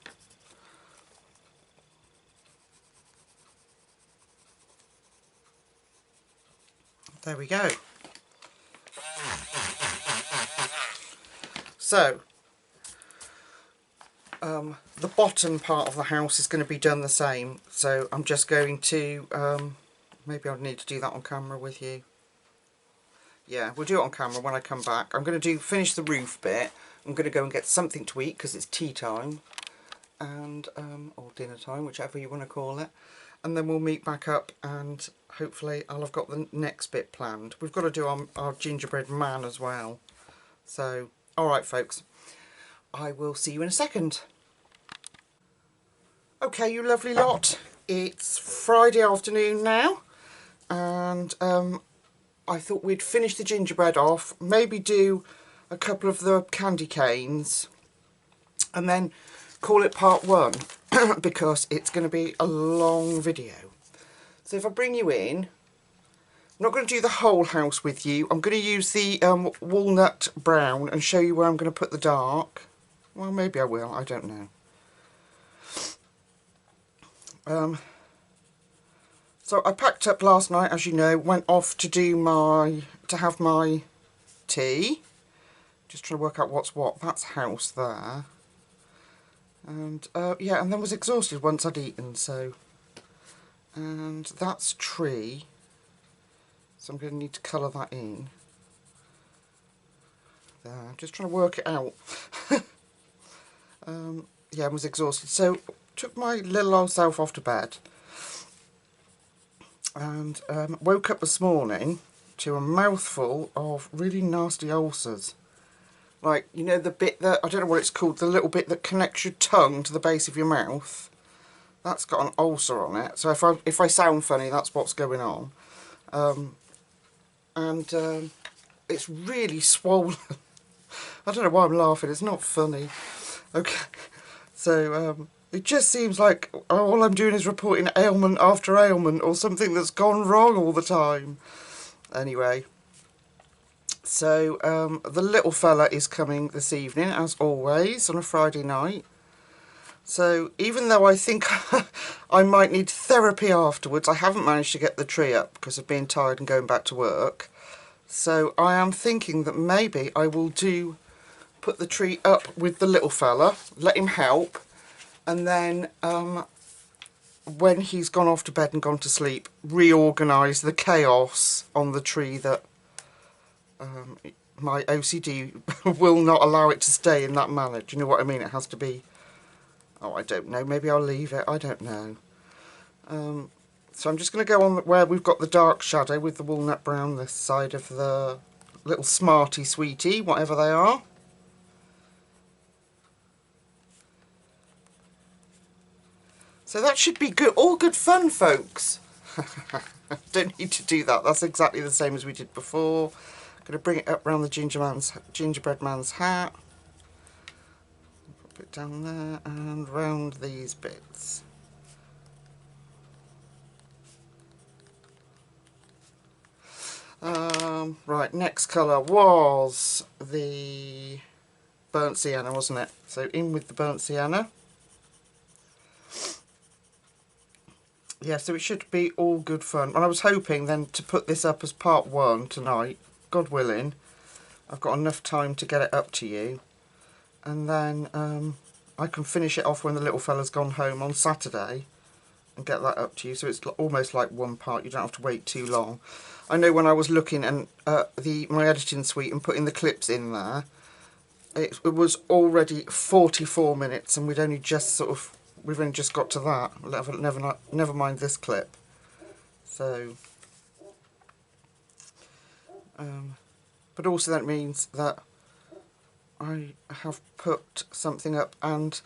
There we go. So, the bottom part of the house is going to be done the same. So I'm just going to, maybe I'll need to do that on camera with you. Yeah, we'll do it on camera when I come back. I'm going to finish the roof bit. I'm going to go and get something to eat because it's tea time. And, or dinner time, whichever you want to call it. And then we'll meet back up and hopefully I'll have got the next bit planned. We've got to do our gingerbread man as well. So, alright folks, I will see you in a second. Okay, you lovely lot, it's Friday afternoon now, and I thought we'd finish the gingerbread off, maybe do a couple of the candy canes, and then call it part one, because it's going to be a long video. So if I bring you in, I'm not going to do the whole house with you. I'm going to use the walnut brown and show you where I'm going to put the dark. Well, maybe I will. I don't know. So I packed up last night, as you know, went off to have my tea. Just trying to work out what's what. That's house there. And yeah, and then was exhausted once I'd eaten, so. And that's tree. So I'm going to need to colour that in. There, I'm just trying to work it out. Yeah, I was exhausted. So took my little old self off to bed. And woke up this morning to a mouthful of really nasty ulcers. Like, you know, the bit that, I don't know what it's called, the little bit that connects your tongue to the base of your mouth. That's got an ulcer on it. So if I sound funny, that's what's going on. It's really swollen. I don't know why I'm laughing, it's not funny. Okay, so it just seems like all I'm doing is reporting ailment after ailment or something that's gone wrong all the time. Anyway, so the little fella is coming this evening, as always, on a Friday night. So even though I think I might need therapy afterwards, I haven't managed to get the tree up because of being tired and going back to work. So I am thinking that maybe I will put the tree up with the little fella, let him help, and then when he's gone off to bed and gone to sleep, reorganise the chaos on the tree that my OCD will not allow it to stay in that manner. Do you know what I mean? It has to be, oh, I don't know, maybe I'll leave it, I don't know. So I'm just going to go on where we've got the dark shadow with the walnut brown this side of the little smarty sweetie, whatever they are. So that should be good, all good fun, folks. Don't need to do that, that's exactly the same as we did before. Going to bring it up round the gingerbread man's hat. Put it down there and round these bits. Right, next colour was the burnt sienna, wasn't it? So in with the burnt sienna. Yeah, so it should be all good fun. And I was hoping then to put this up as part 1 tonight, God willing. I've got enough time to get it up to you. And then I can finish it off when the little fella's gone home on Saturday and get that up to you. So it's almost like one part, you don't have to wait too long. I know when I was looking at my editing suite and putting the clips in there, it was already 44 minutes and we've only just got to that. Never mind this clip. So, but also that means that I have put something up and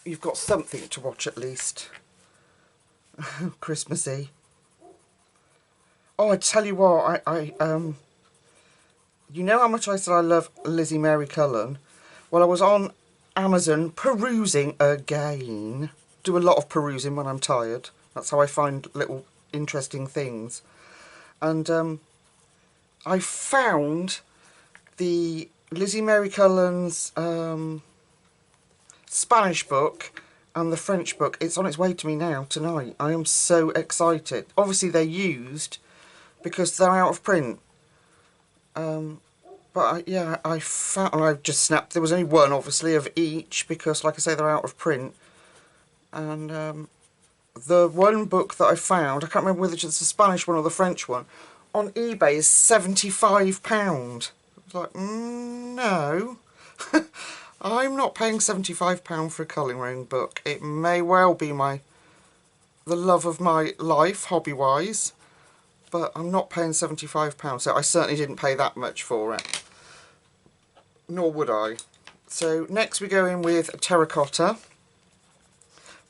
you've got something to watch at least. Christmassy. Oh, I tell you what, you know how much I said I love Lizzie Mary Cullen? Well, I was on Amazon perusing again. Do a lot of perusing when I'm tired. That's how I find little interesting things. And I found the Lizzie Mary Cullen's Spanish book and the French book. It's on its way to me now, tonight. I am so excited. Obviously they're used because they're out of print. But yeah, I found, and I've just snapped, there was only one obviously of each because like I say they're out of print. And the one book that I found, I can't remember whether it's the Spanish one or the French one, on eBay is £75. I was like, no, I'm not paying £75 for a colouring book. It may well be the love of my life, hobby-wise, but I'm not paying £75, so I certainly didn't pay that much for it. Nor would I. So next we go in with Terracotta.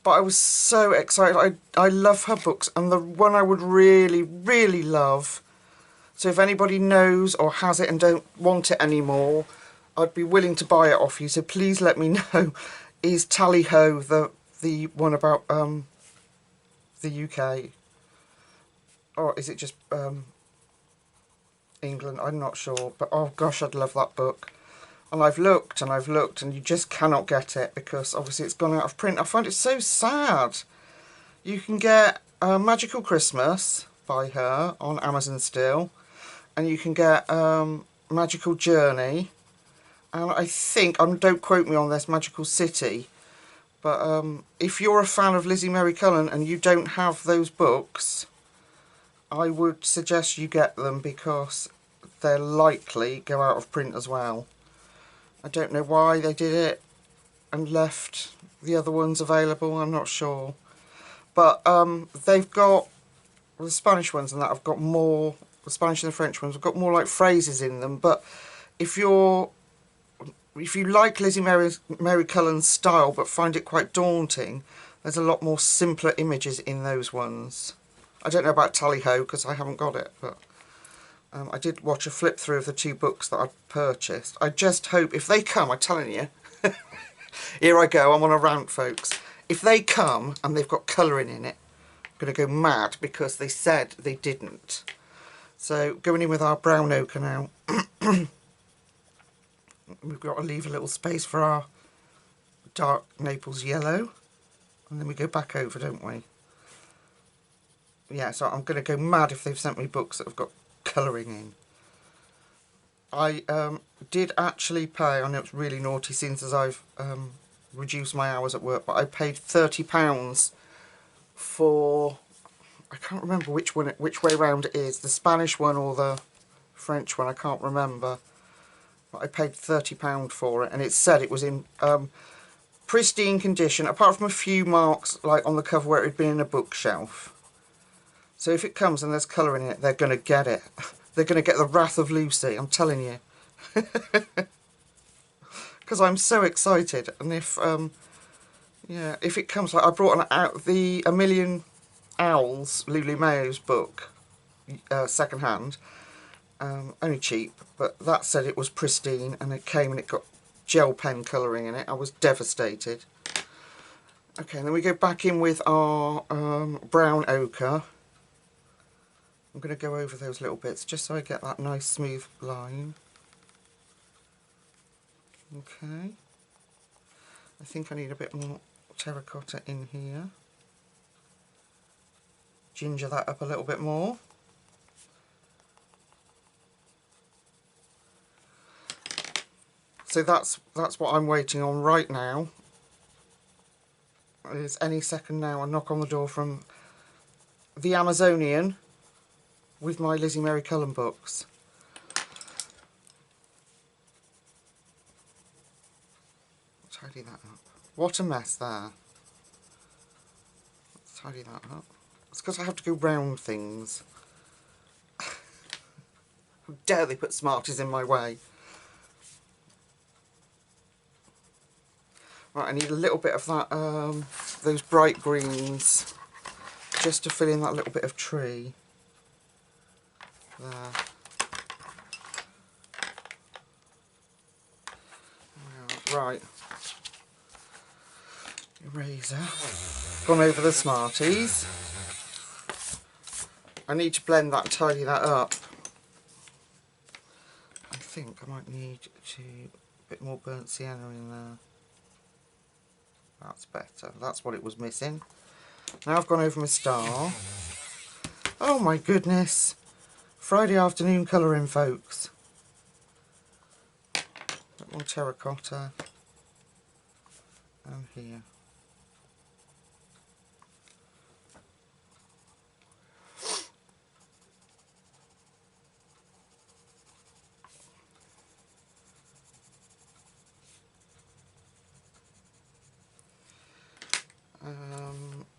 But I was so excited. I love her books, and the one I would really, really love, so if anybody knows or has it and don't want it anymore, I'd be willing to buy it off you, so please let me know, is Tally Ho, the one about the UK. or is it just England? I'm not sure, but oh gosh, I'd love that book. And I've looked and I've looked, and you just cannot get it because obviously it's gone out of print. I find it so sad. You can get Magical Christmas by her on Amazon still, and you can get Magical Journey, and I think, don't quote me on this, Magical City. But if you're a fan of Lizzie Mary Cullen and you don't have those books, I would suggest you get them because they're likely go out of print as well. I don't know why they did it and left the other ones available, I'm not sure. But they've got, the Spanish ones and that have got more, the Spanish and the French ones have got more like phrases in them. But if you like Lizzie Mary Cullen's style but find it quite daunting, there's a lot more simpler images in those ones. I don't know about Tally Ho because I haven't got it, but I did watch a flip through of the 2 books that I purchased. I just hope, if they come, I'm telling you, here I go, I'm on a rant, folks. If they come and they've got colouring in it, I'm going to go mad because they said they didn't. So going in with our brown ochre now. We've got to leave a little space for our dark Naples yellow, and then we go back over, don't we? Yeah, so I'm going to go mad if they've sent me books that have got colouring in. I did actually pay, I know it's really naughty since as I've reduced my hours at work, but I paid £30 for, I can't remember which way round it is, the Spanish one or the French one, I can't remember. I paid £30 for it, and it said it was in pristine condition, apart from a few marks like on the cover where it had been in a bookshelf. So if it comes and there's colouring in it, they're going to get it. They're going to get the wrath of Lucy, I'm telling you. Because I'm so excited, and if yeah, if it comes, like I brought the A Million Owls, Lulu Mayo's book, second hand. Only cheap, but that said it was pristine, and it came and it got gel pen colouring in it. I was devastated. Okay, and then we go back in with our brown ochre. I'm going to go over those little bits just so I get that nice smooth line. Okay. I think I need a bit more terracotta in here. Ginger that up a little bit more. So that's what I'm waiting on right now. Is any second now a knock on the door from the Amazonian with my Lizzie Mary Cullen books. Tidy that up. What a mess there. Let's tidy that up. It's because I have to go round things. How dare they put Smarties in my way. Right, I need a little bit of that, those bright greens, just to fill in that little bit of tree. There. Right. Eraser. Gone over the Smarties. I need to blend that and tidy that up. I think I might need a bit more burnt sienna in there. That's better. That's what it was missing. Now I've gone over my star. Oh my goodness. Friday afternoon colouring, folks. A bit more terracotta. And here.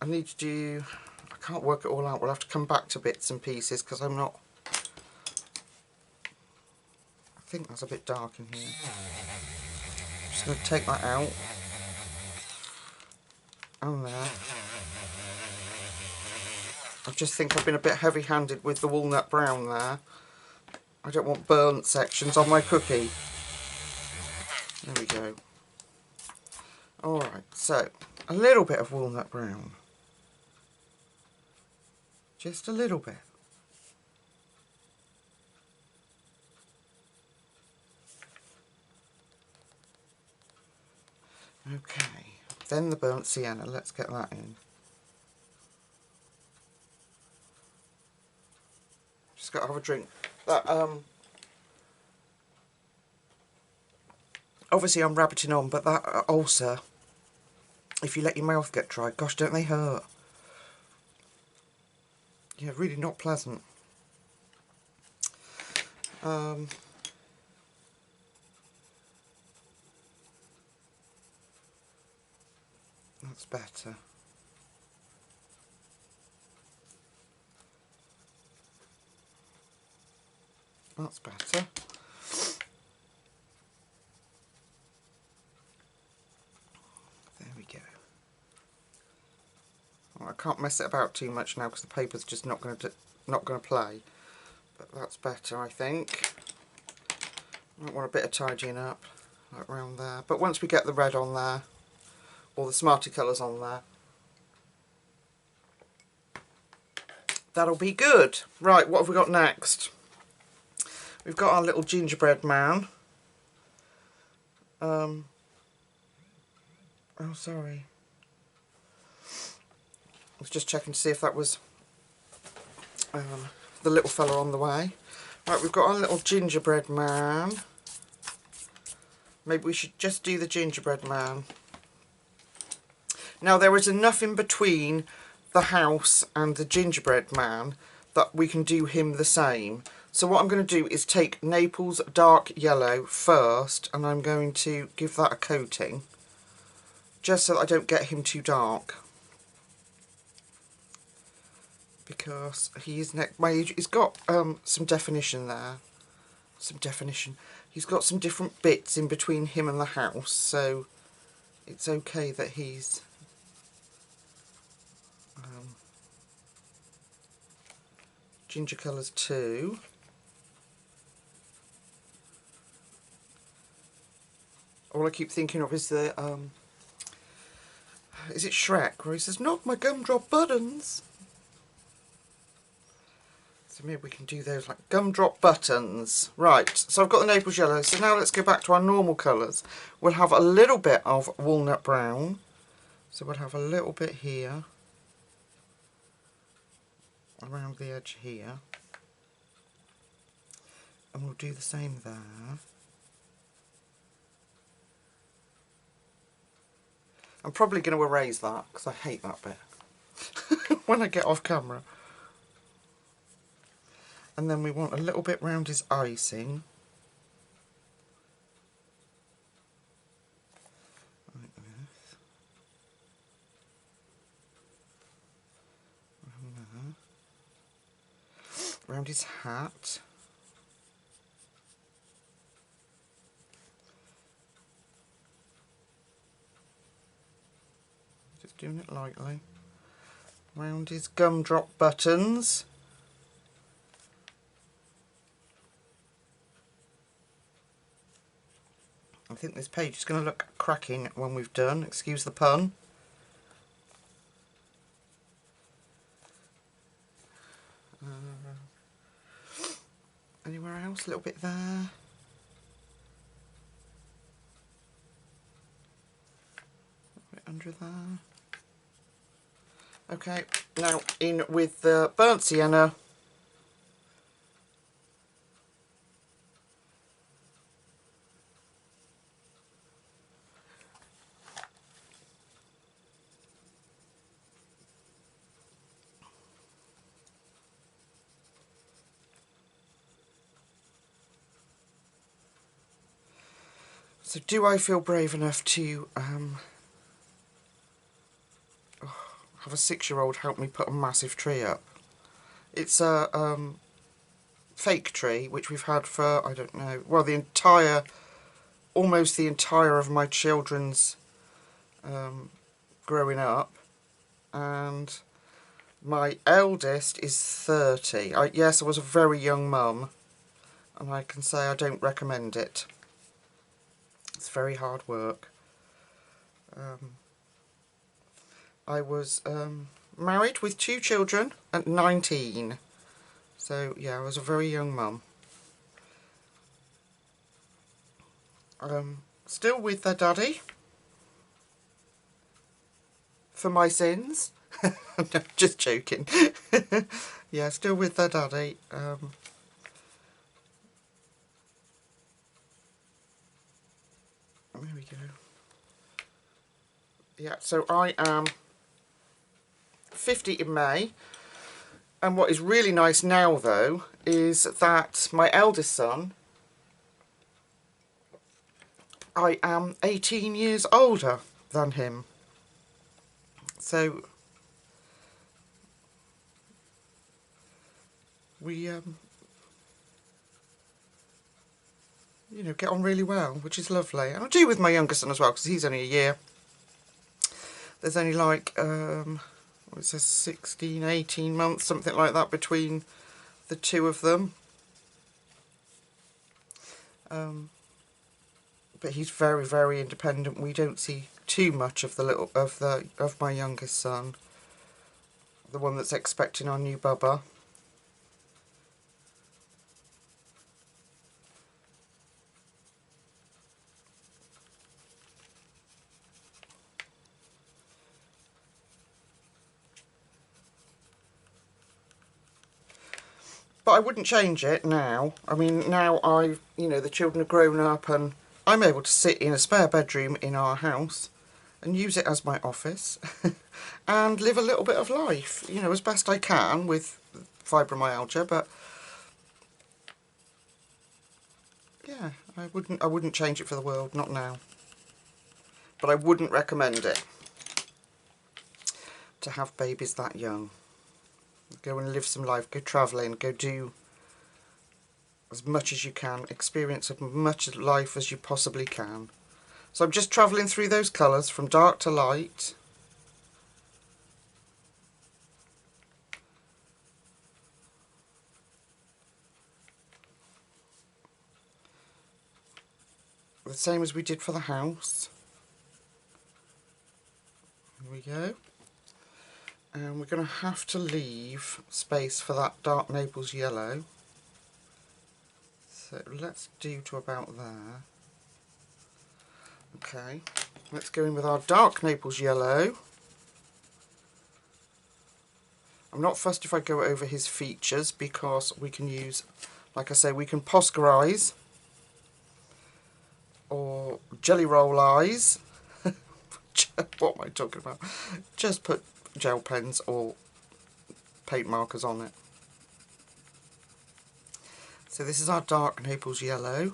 I need to do, I can't work it all out, we'll have to come back to bits and pieces because I'm not, I think that's a bit dark in here. I'm just going to take that out. And there. I just think I've been a bit heavy-handed with the walnut brown there. I don't want burnt sections on my cookie. There we go. Alright, so a little bit of walnut brown. Just a little bit. Okay, then the burnt sienna. Let's get that in. Just got to have a drink. That obviously I'm rabbiting on, but that ulcer, if you let your mouth get dry, gosh, don't they hurt? Yeah, really not pleasant. That's better. That's better. There we go. Well, I can't mess it about too much now because the paper's just not going to play. But that's better, I think. I want a bit of tidying up, like around there. But once we get the red on there, or the Smarty colours on there, that'll be good. Right, what have we got next? We've got our little gingerbread man. Oh, sorry. I was just checking to see if that was the little fella on the way. Right, we've got our little gingerbread man. Maybe we should just do the gingerbread man. Now, there is enough in between the house and the gingerbread man that we can do him the same. So what I'm going to do is take Naples dark yellow first, and I'm going to give that a coating, just so that I don't get him too dark. Because he's got some definition there. He's got some different bits in between him and the house, so it's okay that he's ginger colours too. All I keep thinking of is the is it Shrek, where he says, "Not my gumdrop buttons." So maybe we can do those like gumdrop buttons. Right, so I've got the Naples yellow. So now let's go back to our normal colours. We'll have a little bit of walnut brown. So we'll have a little bit here, around the edge here. And we'll do the same there. I'm probably going to erase that because I hate that bit when I get off camera. And then we want a little bit round his icing. Like this. Round his hat. Just doing it lightly. Round his gumdrop buttons. I think this page is going to look cracking when we've done, excuse the pun. Anywhere else? A little bit there. A bit under there. Okay, now in with the burnt sienna. So do I feel brave enough to have a 6-year-old help me put a massive tree up? It's a fake tree, which we've had for, I don't know, well, almost the entire of my children's growing up. And my eldest is 30. Yes, I was a very young mum, and I can say I don't recommend it. It's very hard work. I was married with 2 children at 19. So, yeah, I was a very young mum. Still with their daddy. for my sins. No, just joking. Yeah, still with their daddy. There we go. Yeah, so I am 50 in May. And what is really nice now, though, is that my eldest son, I am 18 years older than him. So we, you know, get on really well, which is lovely. And I do with my younger son as well, because he's only a year. There's only like, what it says, 16, 18 months, something like that, between the two of them. But he's very, very independent. We don't see too much of of my youngest son, the one that's expecting our new bubba. But I wouldn't change it now. I mean, now you know, the children are grown up and I'm able to sit in a spare bedroom in our house and use it as my office and live a little bit of life, you know, as best I can with fibromyalgia. But yeah, I wouldn't change it for the world, not now. But I wouldn't recommend it to have babies that young. Go and live some life, go travelling, go do as much as you can, experience as much life as you possibly can. So I'm just travelling through those colours from dark to light. The same as we did for the house. Here we go. And we're going to have to leave space for that dark Naples yellow. So let's do to about there. Okay, let's go in with our dark Naples yellow. I'm not fussed if I go over his features because we can use, like I say, we can Poscarize or jelly roll eyes. What am I talking about? Just put gel pens or paint markers on it. So this is our dark Naples yellow.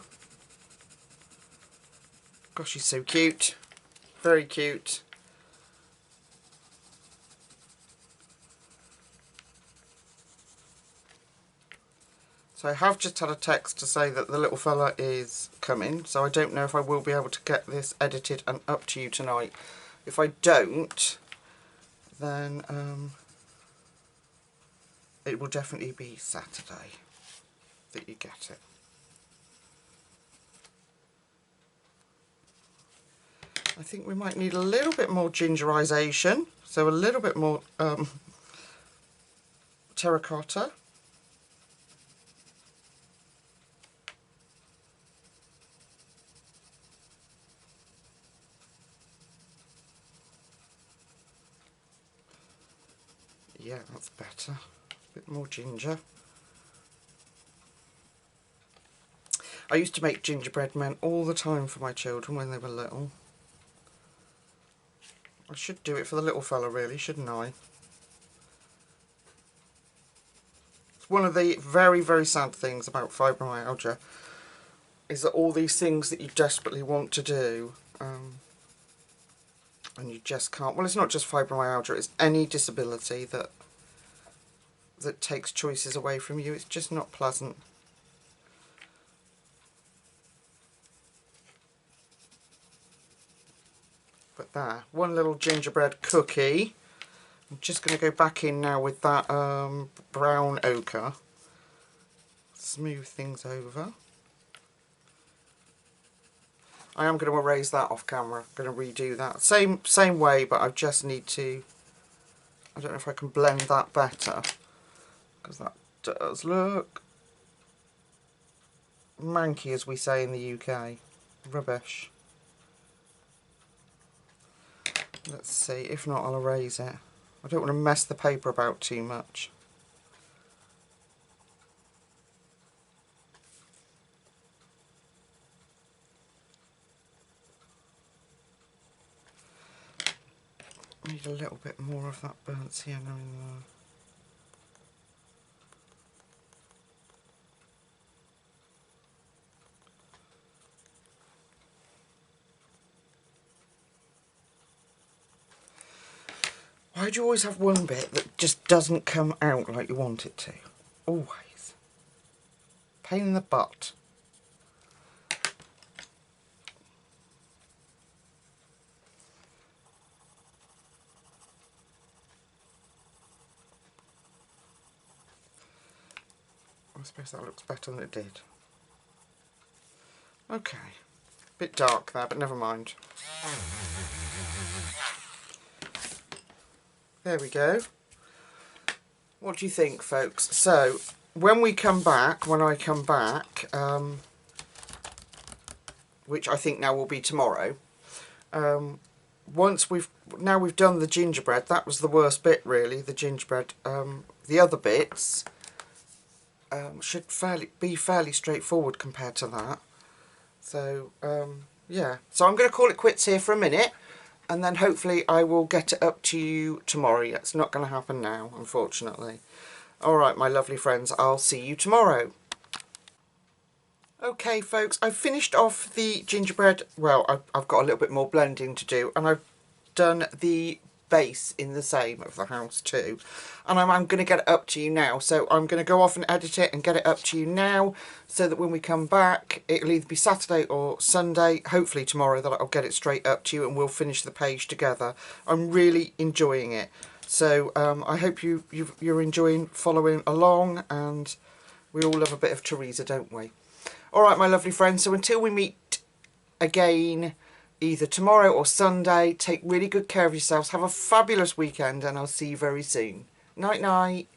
Gosh, he's so cute. Very cute. So I have just had a text to say that the little fella is coming, so I don't know if I will be able to get this edited and up to you tonight. If I don't, then it will definitely be Saturday that you get it. I think we might need a little bit more gingerization, so a little bit more terracotta. Yeah, that's better. A bit more ginger. I used to make gingerbread men all the time for my children when they were little. I should do it for the little fella really, shouldn't I? It's one of the very, very sad things about fibromyalgia is that all these things that you desperately want to do and you just can't. Well, it's not just fibromyalgia, it's any disability that takes choices away from you. It's just not pleasant. But there, one little gingerbread cookie. I'm just going to go back in now with that brown ochre. Smooth things over. I am going to erase that off camera. I'm going to redo that. Same way, but I just need to... I don't know if I can blend that better, because that does look manky, as we say in the UK. Rubbish. Let's see, if not I'll erase it. I don't want to mess the paper about too much. Need a little bit more of that burnt sienna in there. Why do you always have one bit that just doesn't come out like you want it to? Always. Pain in the butt. I suppose that looks better than it did. Okay. Bit dark there, but never mind. There we go. What do you think, folks? So, when I come back, which I think now will be tomorrow, once we've done the gingerbread, that was the worst bit really, the gingerbread. The other bits should be fairly straightforward compared to that. So, yeah. So I'm going to call it quits here for a minute, and then hopefully I will get it up to you tomorrow. It's not going to happen now, unfortunately. Alright, my lovely friends, I'll see you tomorrow. Okay, folks, I've finished off the gingerbread. Well, I've got a little bit more blending to do, and I've done the base in the same of the house too, and I'm going to get it up to you now. So I'm going to go off and edit it and get it up to you now, so that when we come back it'll either be Saturday or Sunday, hopefully tomorrow, that I'll get it straight up to you and we'll finish the page together. I'm really enjoying it, so I hope you're enjoying following along, and we all love a bit of Teresa, don't we? Alright, my lovely friends, so until we meet again either tomorrow or Sunday, take really good care of yourselves, have a fabulous weekend, and I'll see you very soon. Night night.